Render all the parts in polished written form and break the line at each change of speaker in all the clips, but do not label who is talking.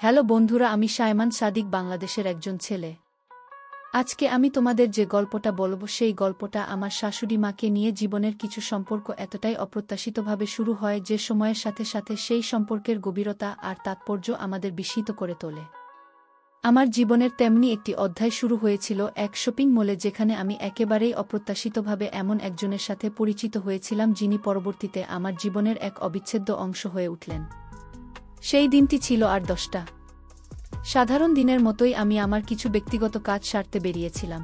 Hello বন্ধুরা, আমি শায়মান সাদিক, বাংলাদেশের একজন ছেলে। আজকে আমি তোমাদের যে গল্পটা বলব সেই গল্পটা আমার শাশুড়ি মাকে নিয়ে। জীবনের কিছু সম্পর্ক এতটাই অপ্রত্যাশিতভাবে শুরু হয় যে সময়ের সাথে সাথে সেই সম্পর্কের গভীরতা আর তাৎপর্য আমাদের বিস্মিত করে তোলে। আমার জীবনের তেমনি একটি অধ্যায় শুরু হয়েছিল এক শপিং মলে, যেখানে আমি একেবারেই অপ্রত্যাশিতভাবে এমন একজনের সাথে পরিচিত হয়েছিলাম যিনি পরবর্তীতে আমার জীবনের এক অবিচ্ছেদ্য অংশ হয়ে উঠলেন। সেই দিনটি ছিল আর 10টা। সাধারণ দিনের মতোই আমি আমার কিছু ব্যক্তিগত কাজ সারতে বেরিয়েছিলাম।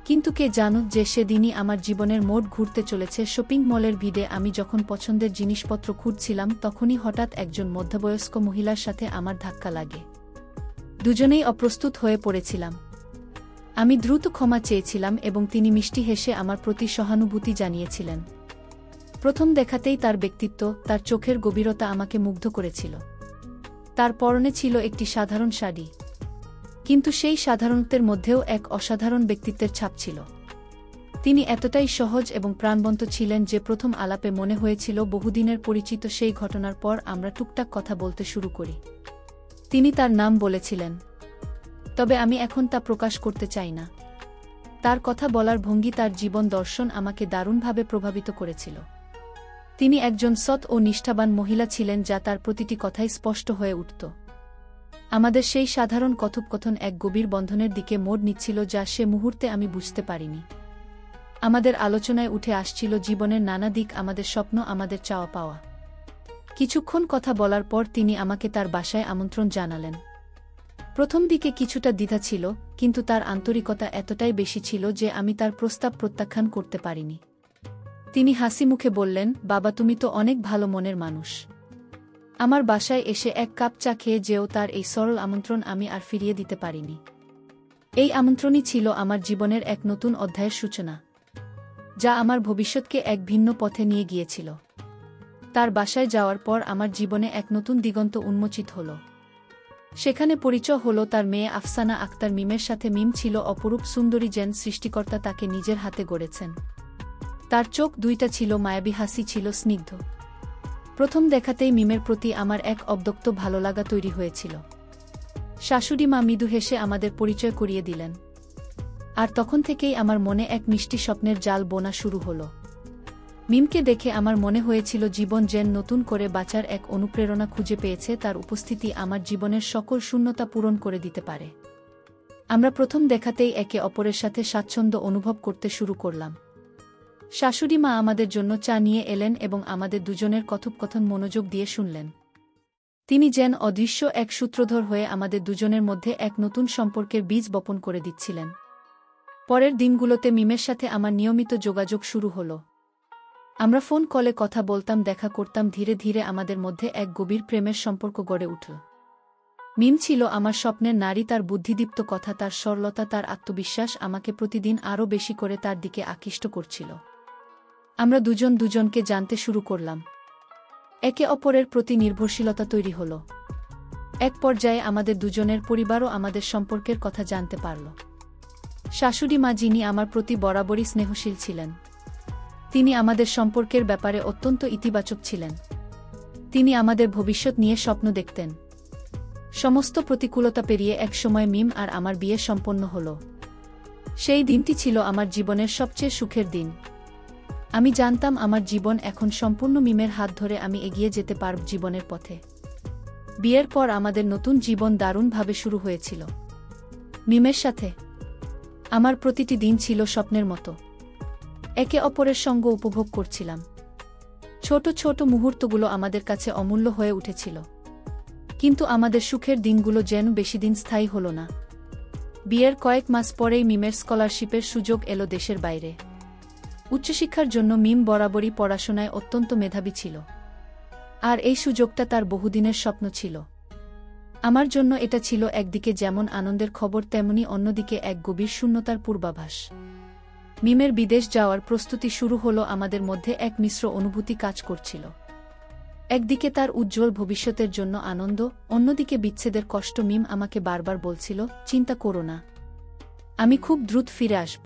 কিন্তু কে জানো যে সেদিনই আমার জীবনের মোড় ঘুরতে চলেছে। শপিং মলের ভিড়ে আমি যখন পছন্দের জিনিসপত্র খুঁজছিলাম, তখনই হঠাৎ একজন মধ্যবয়স্ক মহিলার সাথে আমার ধাক্কা লাগে। দুজনেই অপ্রস্তুত হয়ে পড়েছিলাম। আমি দ্রুত ক্ষমা চেয়েছিলাম এবং তিনি মিষ্টি হেসে আমার প্রতি সহানুভূতি জানিয়েছিলেন। প্রথম দেখাতেই তার ব্যক্তিত্ব, তার চোখের গভীরতা আমাকে মুগ্ধ করেছিল। তার পরনে ছিল একটি সাধারণ শাড়ি, কিন্তু সেই সাধারণত্বের মধ্যেও এক অসাধারণ ব্যক্তিত্বের ছাপ ছিল। তিনি এতটাই সহজ এবং প্রাণবন্ত ছিলেন যে প্রথম আলাপে মনে হয়েছিল বহুদিনের পরিচিত। সেই ঘটনার পর আমরা টুকটাক কথা বলতে শুরু করি। তিনি তার নাম বলেছিলেন, তবে আমি এখন তা প্রকাশ করতে চাই না। তার কথা বলার ভঙ্গি, তার জীবন দর্শন আমাকে দারুণভাবে প্রভাবিত করেছিল। তিনি একজন সৎ ও নিষ্ঠাবান মহিলা ছিলেন, যা তার প্রতিটি কথাই স্পষ্ট হয়ে উঠত। আমাদের সেই সাধারণ কথোপকথন এক গভীর বন্ধনের দিকে মোড় নিচ্ছিল, যা সে মুহূর্তে আমি বুঝতে পারিনি। আমাদের আলোচনায় উঠে আসছিল জীবনের নানা দিক, আমাদের স্বপ্ন, আমাদের চাওয়া পাওয়া। কিছুক্ষণ কথা বলার পর তিনি আমাকে তার বাসায় আমন্ত্রণ জানালেন। প্রথম দিকে কিছুটা দ্বিধা ছিল, কিন্তু তার আন্তরিকতা এতটাই বেশি ছিল যে আমি তার প্রস্তাব প্রত্যাখ্যান করতে পারিনি। তিনি হাসি মুখে বললেন, বাবা, তুমি তো অনেক ভালো মনের মানুষ। আমার বাসায় এসে এক কাপ চা খেয়ে যেও। তার এই সরল আমন্ত্রণ আমি আর ফিরিয়ে দিতে পারিনি। এই আমন্ত্রণই ছিল আমার জীবনের এক নতুন অধ্যায়ের সূচনা, যা আমার ভবিষ্যৎকে এক ভিন্ন পথে নিয়ে গিয়েছিল। তার বাসায় যাওয়ার পর আমার জীবনে এক নতুন দিগন্ত উন্মোচিত হল। সেখানে পরিচয় হল তার মেয়ে আফসানা আক্তার মিমের সাথে। মিম ছিল অপরূপ সুন্দরী, যেন সৃষ্টিকর্তা তাকে নিজের হাতে গড়েছেন। তার চোখ দুইটা ছিল মায়াবী, হাসি ছিল স্নিগ্ধ। প্রথম দেখাতেই মিমের প্রতি আমার এক অব্যক্ত ভালোলাগা তৈরি হয়েছিল। শাশুড়ি মা মৃদু হেসে আমাদের পরিচয় করিয়ে দিলেন, আর তখন থেকেই আমার মনে এক মিষ্টি স্বপ্নের জাল বোনা শুরু হল। মিমকে দেখে আমার মনে হয়েছিল জীবন যেন নতুন করে বাঁচার এক অনুপ্রেরণা খুঁজে পেয়েছে। তার উপস্থিতি আমার জীবনের সকল শূন্যতা পূরণ করে দিতে পারে। আমরা প্রথম দেখাতেই একে অপরের সাথে স্বাচ্ছন্দ্য অনুভব করতে শুরু করলাম। শাশুড়ি মা আমাদের জন্য চা নিয়ে এলেন এবং আমাদের দুজনের কথোপকথন মনোযোগ দিয়ে শুনলেন। তিনি যেন অদৃশ্য এক সূত্রধর হয়ে আমাদের দুজনের মধ্যে এক নতুন সম্পর্কের বীজ বপন করে দিচ্ছিলেন। পরের দিনগুলোতে মিমের সাথে আমার নিয়মিত যোগাযোগ শুরু হল। আমরা ফোন কলে কথা বলতাম, দেখা করতাম। ধীরে ধীরে আমাদের মধ্যে এক গভীর প্রেমের সম্পর্ক গড়ে উঠল। মিম ছিল আমার স্বপ্নের নারী। তার বুদ্ধিদীপ্ত কথা, তার সরলতা, তার আত্মবিশ্বাস আমাকে প্রতিদিন আরও বেশি করে তার দিকে আকৃষ্ট করছিল। আমরা দুজন দুজনকে জানতে শুরু করলাম। একে অপরের প্রতি নির্ভরশীলতা তৈরি হল। এক পর্যায়ে আমাদের দুজনের পরিবারও আমাদের সম্পর্কের কথা জানতে পারল। শাশুড়ি মা, যিনি আমার প্রতি বরাবরই স্নেহশীল ছিলেন, তিনি আমাদের সম্পর্কের ব্যাপারে অত্যন্ত ইতিবাচক ছিলেন। তিনি আমাদের ভবিষ্যৎ নিয়ে স্বপ্ন দেখতেন। সমস্ত প্রতিকূলতা পেরিয়ে একসময় মিম আর আমার বিয়ে সম্পন্ন হল। সেই দিনটি ছিল আমার জীবনের সবচেয়ে সুখের দিন। আমি জানতাম আমার জীবন এখন সম্পূর্ণ মিমের হাত ধরে আমি এগিয়ে যেতে পারব জীবনের পথে। বিয়ের পর আমাদের নতুন জীবন দারুণভাবে শুরু হয়েছিল। মিমের সাথে আমার প্রতিটি দিন ছিল স্বপ্নের মতো। একে অপরের সঙ্গ উপভোগ করছিলাম। ছোট ছোট মুহূর্তগুলো আমাদের কাছে অমূল্য হয়ে উঠেছিল। কিন্তু আমাদের সুখের দিনগুলো যেন বেশিদিন স্থায়ী হল না। বিয়ের কয়েক মাস পরেই মিমের স্কলারশিপের সুযোগ এলো দেশের বাইরে। উচ্চশিক্ষার জন্য মিম বরাবরই পড়াশোনায় অত্যন্ত মেধাবী ছিল, আর এই সুযোগটা তার বহুদিনের স্বপ্ন ছিল। আমার জন্য এটা ছিল একদিকে যেমন আনন্দের খবর, তেমনি অন্যদিকে এক গভীর শূন্যতার পূর্বাভাস। মিমের বিদেশ যাওয়ার প্রস্তুতি শুরু হলো। আমাদের মধ্যে এক মিশ্র অনুভূতি কাজ করছিল। একদিকে তার উজ্জ্বল ভবিষ্যতের জন্য আনন্দ, অন্যদিকে বিচ্ছেদের কষ্ট। মিম আমাকে বারবার বলছিল, চিন্তা করো না, আমি খুব দ্রুত ফিরে আসব।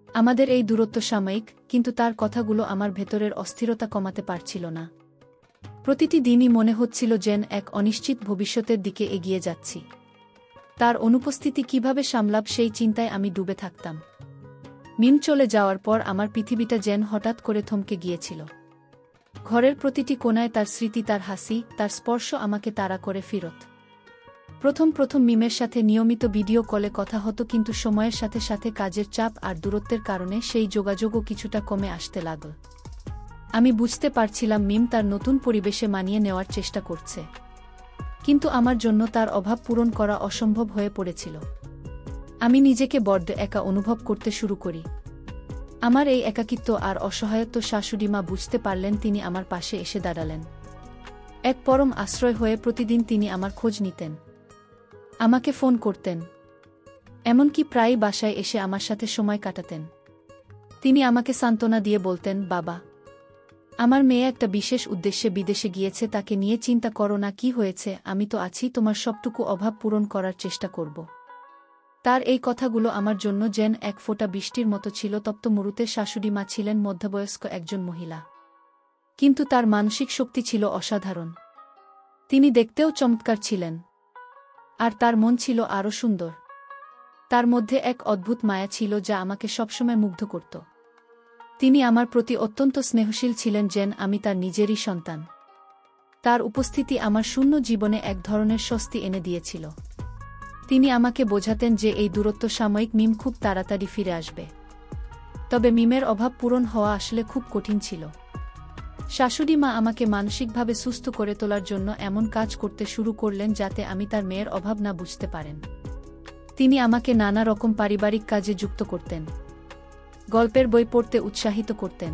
আমাদের এই দূরত্ব সাময়িক, কিন্তু তার কথাগুলো আমার ভেতরের অস্থিরতা কমাতে পারছিল না। প্রতিটি দিনই মনে হচ্ছিল যেন এক অনিশ্চিত ভবিষ্যতের দিকে এগিয়ে যাচ্ছি। তার অনুপস্থিতি কিভাবে সামলাব সেই চিন্তায় আমি ডুবে থাকতাম। মিম চলে যাওয়ার পর আমার পৃথিবীটা যেন হঠাৎ করে থমকে গিয়েছিল। ঘরের প্রতিটি কোণায় তার স্মৃতি, তার হাসি, তার স্পর্শ আমাকে তাড়া করে ফিরত। প্রথম মিমের সাথে নিয়মিত ভিডিও কলে কথা হতো, কিন্তু সময়ের সাথে সাথে কাজের চাপ আর দূরত্বের কারণে সেই যোগাযোগও কিছুটা কমে আসতে লাগল। আমি বুঝতে পারছিলাম মিম তার নতুন পরিবেশে মানিয়ে নেওয়ার চেষ্টা করছে, কিন্তু আমার জন্য তার অভাব পূরণ করা অসম্ভব হয়ে পড়েছিল। আমি নিজেকে বড্ড একা অনুভব করতে শুরু করি। আমার এই একাকিত্ব আর অসহায়ত্ব শাশুড়ি মা বুঝতে পারলেন। তিনি আমার পাশে এসে দাঁড়ালেন। এক পরম আশ্রয় হয়ে প্রতিদিন তিনি আমার খোঁজ নিতেন, আমাকে ফোন করতেন, এমনকি প্রায়ই বাসায় এসে আমার সাথে সময় কাটাতেন। তিনি আমাকে সান্ত্বনা দিয়ে বলতেন, বাবা, আমার মেয়ে একটা বিশেষ উদ্দেশ্যে বিদেশে গিয়েছে, তাকে নিয়ে চিন্তা করো না। কি হয়েছে? আমি তো আছি, তোমার সবটুকু অভাব পূরণ করার চেষ্টা করব। তার এই কথাগুলো আমার জন্য যেন এক ফোঁটা বৃষ্টির মতো ছিল। তপ্ত মরুতে শাশুড়ি মা ছিলেন মধ্যবয়স্ক একজন মহিলা, কিন্তু তার মানসিক শক্তি ছিল অসাধারণ। তিনি দেখতেও চমৎকার ছিলেন, আর তার মন ছিল আরও সুন্দর। তার মধ্যে এক অদ্ভুত মায়া ছিল যা আমাকে সবসময় মুগ্ধ করত। তিনি আমার প্রতি অত্যন্ত স্নেহশীল ছিলেন, যেন আমি তার নিজেরই সন্তান। তার উপস্থিতি আমার শূন্য জীবনে এক ধরনের স্বস্তি এনে দিয়েছিল। তিনি আমাকে বোঝাতেন যে এই দূরত্ব সাময়িক, মিম খুব তাড়াতাড়ি ফিরে আসবে। তবে মিমের অভাব পূরণ হওয়া আসলে খুব কঠিন ছিল। শাশুড়ি মা আমাকে মানসিকভাবে সুস্থ করে তোলার জন্য এমন কাজ করতে শুরু করলেন যাতে আমি তার মেয়ের অভাব না বুঝতে পারেন। তিনি আমাকে নানা রকম পারিবারিক কাজে যুক্ত করতেন, গল্পের বই পড়তে উৎসাহিত করতেন,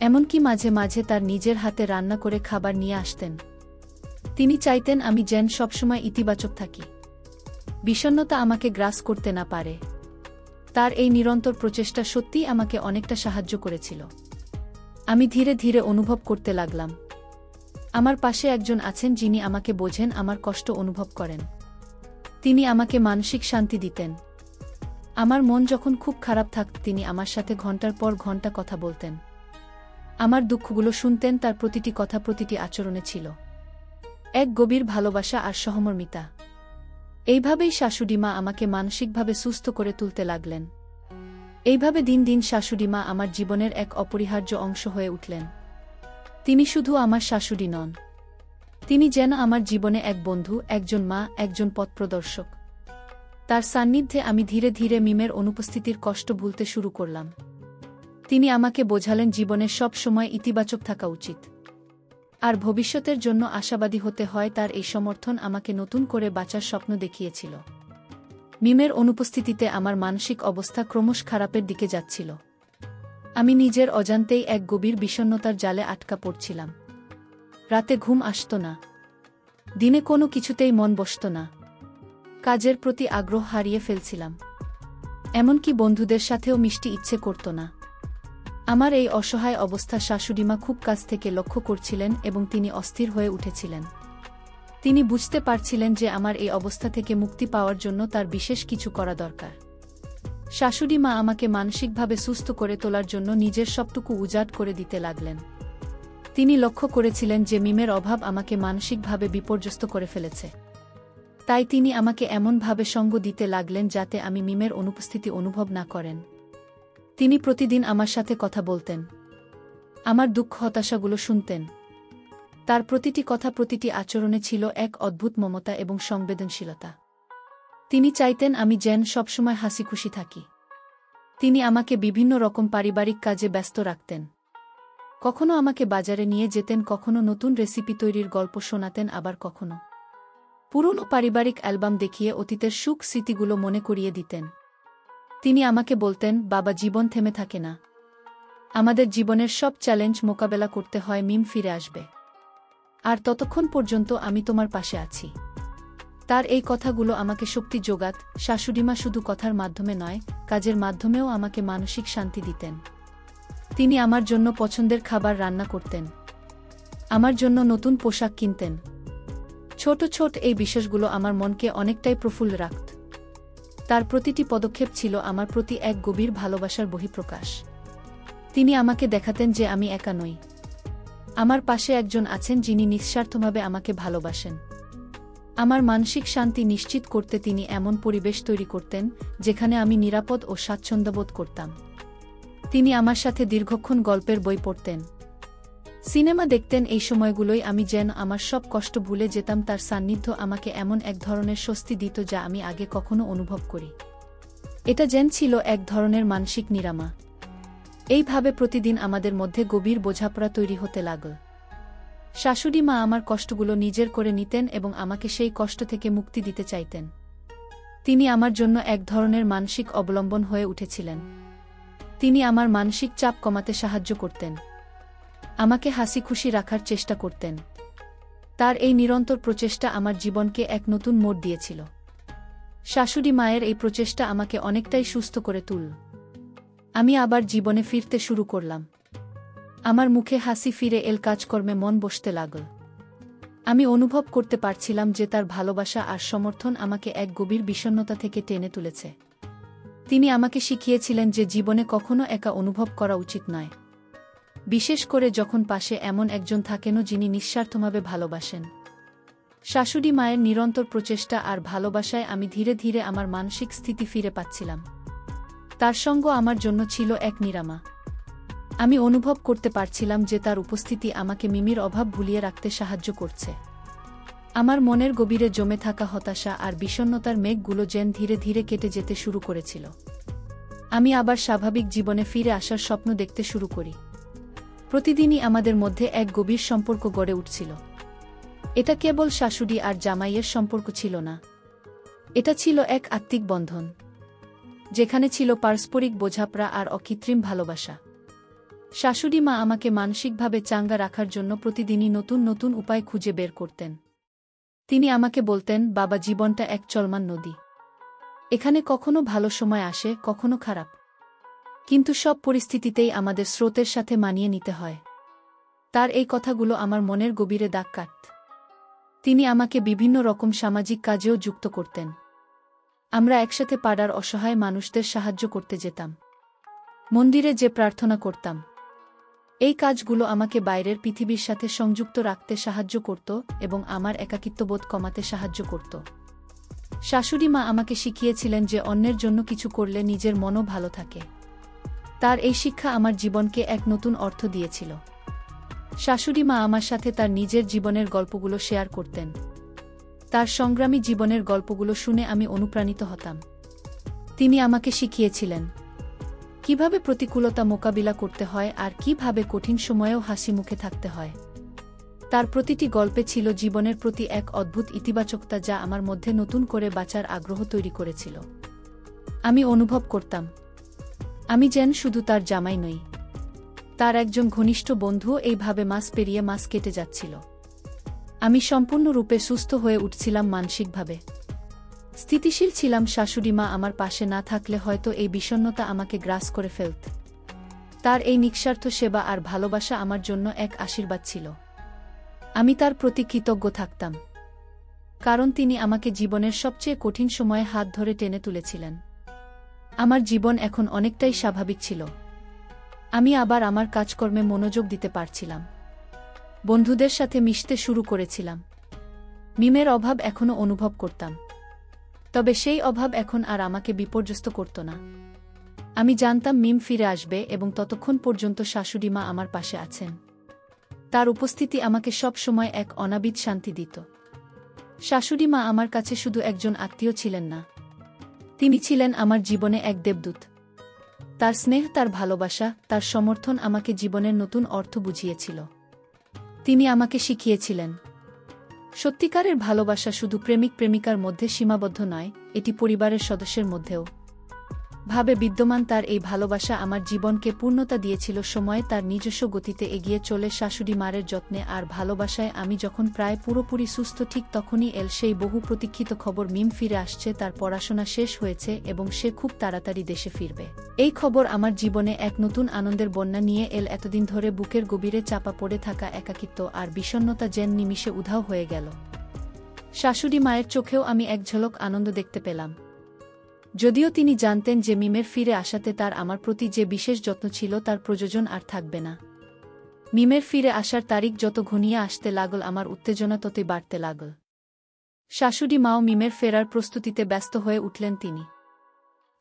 এমনকি মাঝে মাঝে তার নিজের হাতে রান্না করে খাবার নিয়ে আসতেন। তিনি চাইতেন আমি যেন সবসময় ইতিবাচক থাকি, বিষণ্ণতা আমাকে গ্রাস করতে না পারে। তার এই নিরন্তর প্রচেষ্টা সত্যিই আমাকে অনেকটা সাহায্য করেছিল। আমি ধীরে ধীরে অনুভব করতে লাগলাম, আমার পাশে একজন আছেন যিনি আমাকে বোঝেন, আমার কষ্ট অনুভব করেন। তিনি আমাকে মানসিক শান্তি দিতেন। আমার মন যখন খুব খারাপ থাকত, তিনি আমার সাথে ঘন্টার পর ঘন্টা কথা বলতেন, আমার দুঃখগুলো শুনতেন। তার প্রতিটি কথা, প্রতিটি আচরণে ছিল এক গভীর ভালোবাসা আর সহমর্মিতা। এইভাবেই শাশুড়ি মা আমাকে মানসিকভাবে সুস্থ করে তুলতে লাগলেন। এইভাবে দিন দিন শাশুড়ি মা আমার জীবনের এক অপরিহার্য অংশ হয়ে উঠলেন। তিনি শুধু আমার শাশুড়ি নন, তিনি যেন আমার জীবনে এক বন্ধু, একজন মা, একজন পথপ্রদর্শক। তার সান্নিধ্যে আমি ধীরে ধীরে মিমের অনুপস্থিতির কষ্ট ভুলতে শুরু করলাম। তিনি আমাকে বোঝালেন জীবনের সব সময় ইতিবাচক থাকা উচিত, আর ভবিষ্যতের জন্য আশাবাদী হতে হয়। তার এই সমর্থন আমাকে নতুন করে বাঁচার স্বপ্ন দেখিয়েছিল। মিমের অনুপস্থিতিতে আমার মানসিক অবস্থা ক্রমশ খারাপের দিকে যাচ্ছিল। আমি নিজের অজান্তেই এক গভীর বিষণ্ণতার জালে আটকা পড়ছিলাম। রাতে ঘুম আসত না, দিনে কোনো কিছুতেই মন বসত না, কাজের প্রতি আগ্রহ হারিয়ে ফেলছিলাম, এমনকি বন্ধুদের সাথেও মিশতে ইচ্ছে করত না। আমার এই অসহায় অবস্থা শাশুড়িমা খুব কাছ থেকে লক্ষ্য করছিলেন এবং তিনি অস্থির হয়ে উঠেছিলেন। তিনি বুঝতে পারছিলেন যে আমার এই অবস্থা থেকে মুক্তি পাওয়ার জন্য তার বিশেষ কিছু করা দরকার। শাশুড়ি মা আমাকে মানসিকভাবে সুস্থ করে তোলার জন্য নিজের সবটুকু উজাড় করে দিতে লাগলেন। তিনি লক্ষ্য করেছিলেন যে মিমের অভাব আমাকে মানসিকভাবে বিপর্যস্ত করে ফেলেছে। তাই তিনি আমাকে এমনভাবে সঙ্গ দিতে লাগলেন যাতে আমি মিমের অনুপস্থিতি অনুভব না করেন। তিনি প্রতিদিন আমার সাথে কথা বলতেন, আমার দুঃখ হতাশাগুলো শুনতেন। তার প্রতিটি কথা, প্রতিটি আচরণে ছিল এক অদ্ভুত মমতা এবং সংবেদনশীলতা। তিনি চাইতেন আমি যেন সবসময় হাসিখুশি থাকি। তিনি আমাকে বিভিন্ন রকম পারিবারিক কাজে ব্যস্ত রাখতেন। কখনো আমাকে বাজারে নিয়ে যেতেন, কখনো নতুন রেসিপি তৈরির গল্প শোনাতেন, আবার কখনো পুরনো পারিবারিক অ্যালবাম দেখিয়ে অতীতের সুখ স্মৃতিগুলো মনে করিয়ে দিতেন। তিনি আমাকে বলতেন, বাবা, জীবন থেমে থাকে না, আমাদের জীবনের সব চ্যালেঞ্জ মোকাবেলা করতে হয়, মিম ফিরে আসবে, আর ততক্ষণ পর্যন্ত আমি তোমার পাশে আছি। তার এই কথাগুলো আমাকে শক্তি যোগাত। শাশুড়িমা শুধু কথার মাধ্যমে নয়, কাজের মাধ্যমেও আমাকে মানসিক শান্তি দিতেন। তিনি আমার জন্য পছন্দের খাবার রান্না করতেন, আমার জন্য নতুন পোশাক কিনতেন। ছোট ছোট এই বিষয়গুলো আমার মনকে অনেকটাই প্রফুল্ল রাখত। তার প্রতিটি পদক্ষেপ ছিল আমার প্রতি এক গভীর ভালোবাসার বহিঃপ্রকাশ। তিনি আমাকে দেখাতেন যে আমি একা নই, আমার পাশে একজন আছেন যিনি নিঃস্বার্থভাবে আমাকে ভালোবাসেন। আমার মানসিক শান্তি নিশ্চিত করতে তিনি এমন পরিবেশ তৈরি করতেন যেখানে আমি নিরাপদ ও স্বাচ্ছন্দ্যবোধ করতাম। তিনি আমার সাথে দীর্ঘক্ষণ গল্পের বই পড়তেন, সিনেমা দেখতেন। এই সময়গুলোই আমি যেন আমার সব কষ্ট ভুলে যেতাম। তার সান্নিধ্য আমাকে এমন এক ধরনের স্বস্তি দিত যা আমি আগে কখনো অনুভব করি। এটা যেন ছিল এক ধরনের মানসিক নিরামা। এইভাবে প্রতিদিন আমাদের মধ্যে গভীর বোঝাপড়া তৈরি হতে লাগল। শাশুড়ি মা আমার কষ্টগুলো নিজের করে নিতেন এবং আমাকে সেই কষ্ট থেকে মুক্তি দিতে চাইতেন। তিনি আমার জন্য এক ধরনের মানসিক অবলম্বন হয়ে উঠেছিলেন। তিনি আমার মানসিক চাপ কমাতে সাহায্য করতেন, আমাকে হাসি খুশি রাখার চেষ্টা করতেন। তার এই নিরন্তর প্রচেষ্টা আমার জীবনকে এক নতুন মোড় দিয়েছিল। শাশুড়ি মায়ের এই প্রচেষ্টা আমাকে অনেকটাই সুস্থ করে তুলল। আমি আবার জীবনে ফিরতে শুরু করলাম। আমার মুখে হাসি ফিরে এল, কাজকর্মে মন বসতে লাগল। আমি অনুভব করতে পারছিলাম যে তার ভালোবাসা আর সমর্থন আমাকে এক গভীর বিষণ্ণতা থেকে টেনে তুলেছে। তিনি আমাকে শিখিয়েছিলেন যে জীবনে কখনো একা অনুভব করা উচিত নয়, বিশেষ করে যখন পাশে এমন একজন থাকেন যিনি নিঃস্বার্থভাবে ভালোবাসেন। শাশুড়ি মায়ের নিরন্তর প্রচেষ্টা আর ভালোবাসায় আমি ধীরে ধীরে আমার মানসিক স্থিতি ফিরে পাচ্ছিলাম। তার সঙ্গ আমার জন্য ছিল এক নিরামা। আমি অনুভব করতে পারছিলাম যে তার উপস্থিতি আমাকে মিমির অভাব ভুলিয়ে রাখতে সাহায্য করছে। আমার মনের গভীরে জমে থাকা হতাশা আর বিষণ্ণতার মেঘগুলো যেন ধীরে ধীরে কেটে যেতে শুরু করেছিল। আমি আবার স্বাভাবিক জীবনে ফিরে আসার স্বপ্ন দেখতে শুরু করি। প্রতিদিনই আমাদের মধ্যে এক গভীর সম্পর্ক গড়ে উঠছিল। এটা কেবল শাশুড়ি আর জামাইয়ের সম্পর্ক ছিল না, এটা ছিল এক আত্মিক বন্ধন, যেখানে ছিল পারস্পরিক বোঝাপড়া আর অকৃত্রিম ভালোবাসা। শাশুড়ি মা আমাকে মানসিকভাবে চাঙ্গা রাখার জন্য প্রতিদিনই নতুন নতুন উপায় খুঁজে বের করতেন। তিনি আমাকে বলতেন, বাবা, জীবনটা এক চলমান নদী। এখানে কখনো ভালো সময় আসে, কখনো খারাপ, কিন্তু সব পরিস্থিতিতেই আমাদের স্রোতের সাথে মানিয়ে নিতে হয়। তার এই কথাগুলো আমার মনের গভীরে দাগ কাটত। তিনি আমাকে বিভিন্ন রকম সামাজিক কাজেও যুক্ত করতেন। আমরা একসাথে পাড়ার অসহায় মানুষদের সাহায্য করতে যেতাম, মন্দিরে যে প্রার্থনা করতাম। এই কাজগুলো আমাকে বাইরের পৃথিবীর সাথে সংযুক্ত রাখতে সাহায্য করত এবং আমার একাকিত্ববোধ কমাতে সাহায্য করত। শাশুড়ি মা আমাকে শিখিয়েছিলেন যে অন্যের জন্য কিছু করলে নিজের মনও ভালো থাকে। তার এই শিক্ষা আমার জীবনকে এক নতুন অর্থ দিয়েছিল। শাশুড়ি মা আমার সাথে তার নিজের জীবনের গল্পগুলো শেয়ার করতেন। তার সংগ্রামী জীবনের গল্পগুলো শুনে আমি অনুপ্রাণিত হতাম। তিনি আমাকে শিখিয়েছিলেন কিভাবে প্রতিকূলতা মোকাবিলা করতে হয় আর কিভাবে কঠিন সময়েও হাসি মুখে থাকতে হয়। তার প্রতিটি গল্পে ছিল জীবনের প্রতি এক অদ্ভুত ইতিবাচকতা যা আমার মধ্যে নতুন করে বাঁচার আগ্রহ তৈরি করেছিল। আমি অনুভব করতাম আমি যেন শুধু তার জামাই নই, তার একজন ঘনিষ্ঠ বন্ধুও। এইভাবে মাস পেরিয়ে মাস কেটে যাচ্ছিল। আমি সম্পূর্ণরূপে সুস্থ হয়ে উঠছিলাম, মানসিকভাবে স্থিতিশীল ছিলাম। শাশুড়ি মা আমার পাশে না থাকলে হয়তো এই বিষণ্ণতা আমাকে গ্রাস করে ফেলত। তার এই নিঃস্বার্থ সেবা আর ভালোবাসা আমার জন্য এক আশীর্বাদ ছিল। আমি তার প্রতি কৃতজ্ঞ থাকতাম, কারণ তিনি আমাকে জীবনের সবচেয়ে কঠিন সময়ে হাত ধরে টেনে তুলেছিলেন। আমার জীবন এখন অনেকটাই স্বাভাবিক ছিল। আমি আবার আমার কাজকর্মে মনোযোগ দিতে পারছিলাম, বন্ধুদের সাথে মিশতে শুরু করেছিলাম। মিমের অভাব এখনও অনুভব করতাম, তবে সেই অভাব এখন আর আমাকে বিপর্যস্ত করত না। আমি জানতাম মিম ফিরে আসবে এবং ততক্ষণ পর্যন্ত শাশুড়ি মা আমার পাশে আছেন। তার উপস্থিতি আমাকে সব সময় এক অনাবিল শান্তি দিত। শাশুড়ি মা আমার কাছে শুধু একজন আত্মীয় ছিলেন না, তিনি ছিলেন আমার জীবনে এক দেবদূত। তার স্নেহ, তার ভালোবাসা, তার সমর্থন আমাকে জীবনের নতুন অর্থ বুঝিয়েছিল। তিনি আমাকে শিখিয়েছিলেন সত্যিকারের ভালোবাসা শুধু প্রেমিক প্রেমিকার মধ্যে সীমাবদ্ধ নয়, এটি পরিবারের সদস্যের মধ্যেও ভাবে বিদ্যমান। তার এই ভালোবাসা আমার জীবনকে পূর্ণতা দিয়েছিল। সময়ে তার নিজস্ব গতিতে এগিয়ে চলে শাশুড়ি মায়ের যত্নে আর ভালোবাসায় আমি যখন প্রায় পুরোপুরি সুস্থ, ঠিক তখনই এল সেই বহু প্রতীক্ষিত খবর, মিম ফিরে আসছে, তার পড়াশোনা শেষ হয়েছে এবং সে খুব তাড়াতাড়ি দেশে ফিরবে। এই খবর আমার জীবনে এক নতুন আনন্দের বন্যা নিয়ে এল। এতদিন ধরে বুকের গভীরে চাপা পড়ে থাকা একাকিত্ব আর বিষণ্ণতা যেন নিমিষে উধাও হয়ে গেল। শাশুড়ি মায়ের চোখেও আমি এক ঝলক আনন্দ দেখতে পেলাম, যদিও তিনি জানতেন যে মিমের ফিরে আসাতে তার আমার প্রতি যে বিশেষ যত্ন ছিল তার প্রয়োজন আর থাকবে না। মিমের ফিরে আসার তারিখ যত ঘনিয়ে আসতে লাগল আমার উত্তেজনা ততই বাড়তে লাগল। শাশুড়ি মাও মিমের ফেরার প্রস্তুতিতে ব্যস্ত হয়ে উঠলেন তিনি।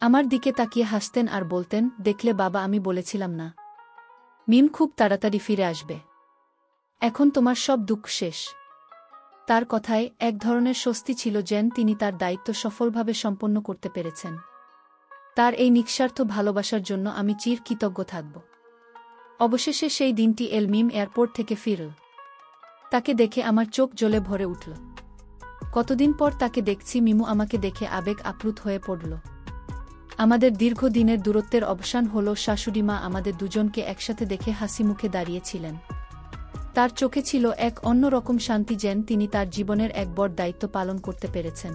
আমার দিকে তাকিয়ে হাসতেন আর বলতেন, দেখলে বাবা, আমি বলেছিলাম না, মিম খুব তাড়াতাড়ি ফিরে আসবে। এখন তোমার সব দুঃখ শেষ। তার কথায় এক ধরনের স্বস্তি ছিল, যেন তিনি তার দায়িত্ব সফলভাবে সম্পন্ন করতে পেরেছেন। তার এই নিঃস্বার্থ ভালোবাসার জন্য আমি চির কৃতজ্ঞ থাকব। অবশেষে সেই দিনটি এল। মিম এয়ারপোর্ট থেকে ফিরল। তাকে দেখে আমার চোখ জ্বলে ভরে উঠল। কতদিন পর তাকে দেখছি। মিমু আমাকে দেখে আবেগ আপ্লুত হয়ে পড়ল। আমাদের দীর্ঘদিনের দূরত্বের অবসান হল। শাশুড়িমা আমাদের দুজনকে একসাথে দেখে হাসি মুখে দাঁড়িয়েছিলেন। তার চোখে ছিল এক অন্যরকম শান্তি, যেন তিনি তার জীবনের এক বড় দায়িত্ব পালন করতে পেরেছেন।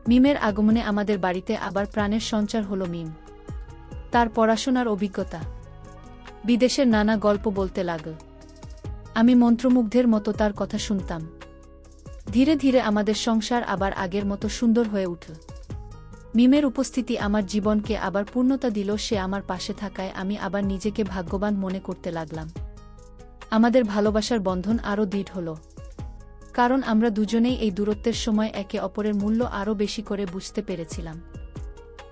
মিমের আগমনে আমাদের বাড়িতে আবার প্রাণের সঞ্চার হল। মিম তার পড়াশোনার অভিজ্ঞতা, বিদেশের নানা গল্প বলতে লাগল। আমি মন্ত্রমুগ্ধের মতো তার কথা শুনতাম। ধীরে ধীরে আমাদের সংসার আবার আগের মতো সুন্দর হয়ে উঠল। মিমের উপস্থিতি আমার জীবনকে আবার পূর্ণতা দিল। সে আমার পাশে থাকায় আমি আবার নিজেকে ভাগ্যবান মনে করতে লাগলাম। আমাদের ভালোবাসার বন্ধন আরও দৃঢ় হল, কারণ আমরা দুজনেই এই দূরত্বের সময় একে অপরের মূল্য আরও বেশি করে বুঝতে পেরেছিলাম।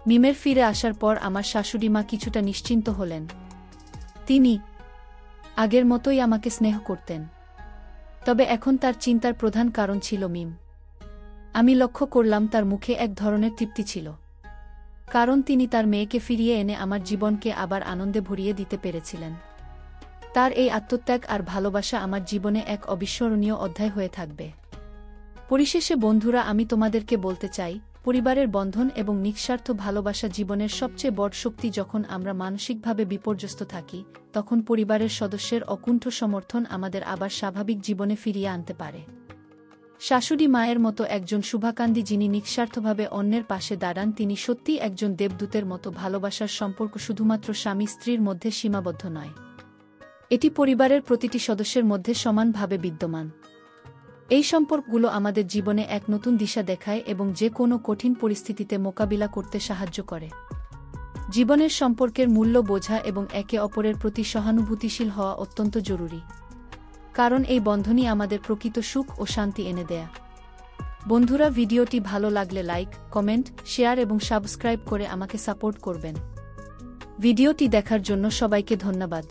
মিমের ফিরে আসার পর আমার শাশুড়ি মা কিছুটা নিশ্চিন্ত হলেন। তিনি আগের মতোই আমাকে স্নেহ করতেন, তবে এখন তার চিন্তার প্রধান কারণ ছিল মিম। আমি লক্ষ্য করলাম তার মুখে এক ধরনের তৃপ্তি ছিল, কারণ তিনি তার মেয়েকে ফিরিয়ে এনে আমার জীবনকে আবার আনন্দে ভরিয়ে দিতে পেরেছিলেন। তার এই আত্মত্যাগ আর ভালোবাসা আমার জীবনে এক অবিস্মরণীয় অধ্যায় হয়ে থাকবে। পরিশেষে বন্ধুরা, আমি তোমাদেরকে বলতে চাই, পরিবারের বন্ধন এবং নিঃস্বার্থ ভালোবাসা জীবনের সবচেয়ে বড় শক্তি। যখন আমরা মানসিকভাবে বিপর্যস্ত থাকি, তখন পরিবারের সদস্যের অকুণ্ঠ সমর্থন আমাদের আবার স্বাভাবিক জীবনে ফিরিয়ে আনতে পারে। শাশুড়ি মায়ের মতো একজন শুভাকাঙ্ক্ষী যিনি নিঃস্বার্থভাবে অন্যের পাশে দাঁড়ান, তিনি সত্যিই একজন দেবদূতের মতো। ভালোবাসার সম্পর্ক শুধুমাত্র স্বামী স্ত্রীর মধ্যে সীমাবদ্ধ নয়, এটি পরিবারের প্রতিটি সদস্যের মধ্যে সমানভাবে বিদ্যমান। এই সম্পর্কগুলো আমাদের জীবনে এক নতুন দিশা দেখায় এবং যে কোনো কঠিন পরিস্থিতিতে মোকাবিলা করতে সাহায্য করে। জীবনের সম্পর্কের মূল্য বোঝা এবং একে অপরের প্রতি সহানুভূতিশীল হওয়া অত্যন্ত জরুরি, কারণ এই বন্ধনই আমাদের প্রকৃত সুখ ও শান্তি এনে দেয়। বন্ধুরা, ভিডিওটি ভালো লাগলে লাইক, কমেন্ট, শেয়ার এবং সাবস্ক্রাইব করে আমাকে সাপোর্ট করবেন। ভিডিওটি দেখার জন্য সবাইকে ধন্যবাদ।